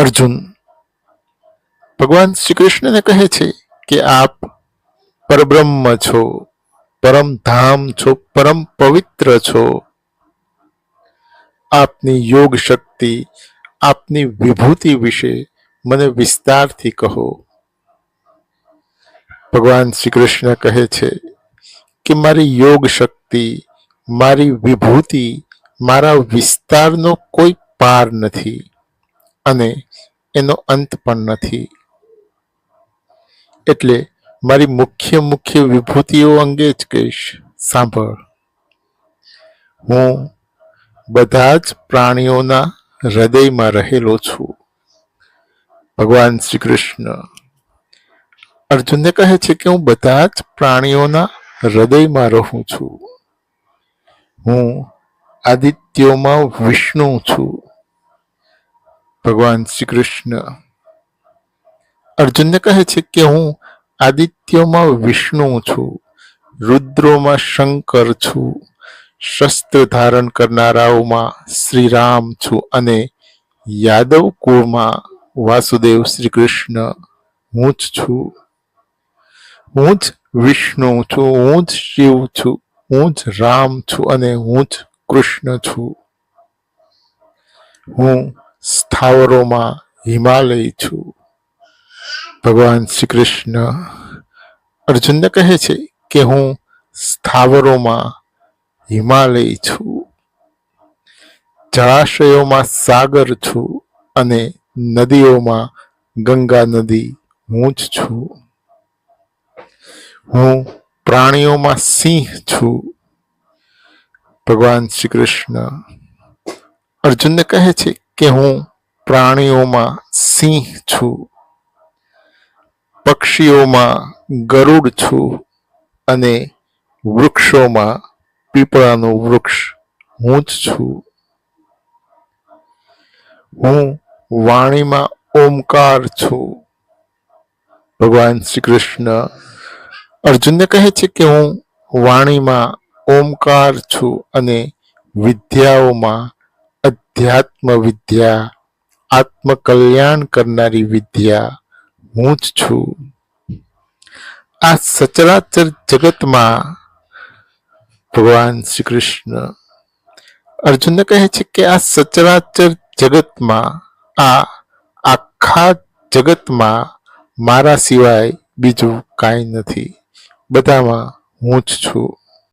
અર્જુન ભગવાન શ્રી કૃષ્ણને કહે છે કે આપ પરબ્રહ્મ છો, પરમ ધામ છો, પરમ પવિત્ર છો. આપની યોગ શક્તિ, આપની વિભૂતિ વિશે મને વિસ્તારથી કહો. ભગવાન શ્રી કૃષ્ણ કહે છે કે મારી યોગ શક્તિ, મારી વિભૂતિ, મારા વિસ્તારનો કોઈ પાર નથી અને એનો અંત પણ નથી. એટલે મારી મુખ્ય વિભૂતિઓ અંગે જ કહીશ. સાંભળ, હું બધા જ પ્રાણીઓના હૃદયમાં રહેલો છું. ભગવાન શ્રી કૃષ્ણ અર્જુનને કહે છે કે હું બધા જ પ્રાણીઓના હૃદયમાં રહું છું. હું આદિત્યોમાં વિષ્ણુ છું. ભગવાન શ્રી કૃષ્ણ અર્જુનને કહે છે કે હું આદિત્યોમાં વિષ્ણુ છું, રુદ્રોમાં શંકર છું, શસ્ત્ર ધારણ કરનારાઓમાં શ્રી રામ છું અને યાદવ કુળમાં વાસુદેવ શ્રી કૃષ્ણ હું જ છું. હું જ વિષ્ણુ છું, હું જ શિવ છું, હું જ રામ છું અને હું જ કૃષ્ણ છું. હું સ્થાવરોમાં હિમાલય છું. ભગવાન શ્રી કૃષ્ણ અર્જુનને કહે છે કે હું સ્થાવરોમાં હિમાલય છું, જળાશયોમાં સાગર છું અને નદીઓમાં ગંગા નદી હું જ છું. હું પ્રાણીઓમાં સિંહ છું. ભગવાન શ્રી કૃષ્ણ અર્જુનને કહે છે કે હું પ્રાણીઓમાં સિંહ છું, પક્ષીઓમાં ગરુડ છું અને વૃક્ષોમાં પીપળાનું વૃક્ષ હું જ છું. હું વાણીમાં ઓમકાર છું. ભગવાન શ્રી કૃષ્ણ અર્જુનને કહે છે કે હું વાણીમાં ઓમકાર છું અને વિદ્યાઓમાં અધ્યાત્મ વિદ્યા, આત્મકલ્યાણ કરનારી વિદ્યા હું જ છું. આ સચરાચર જગતમાં ભગવાન શ્રી કૃષ્ણ અર્જુનને કહે છે કે આ સચરાચર જગતમાં, આ આખા જગતમાં મારા સિવાય બીજું કાંઈ નથી. બધામાં હું જ છું.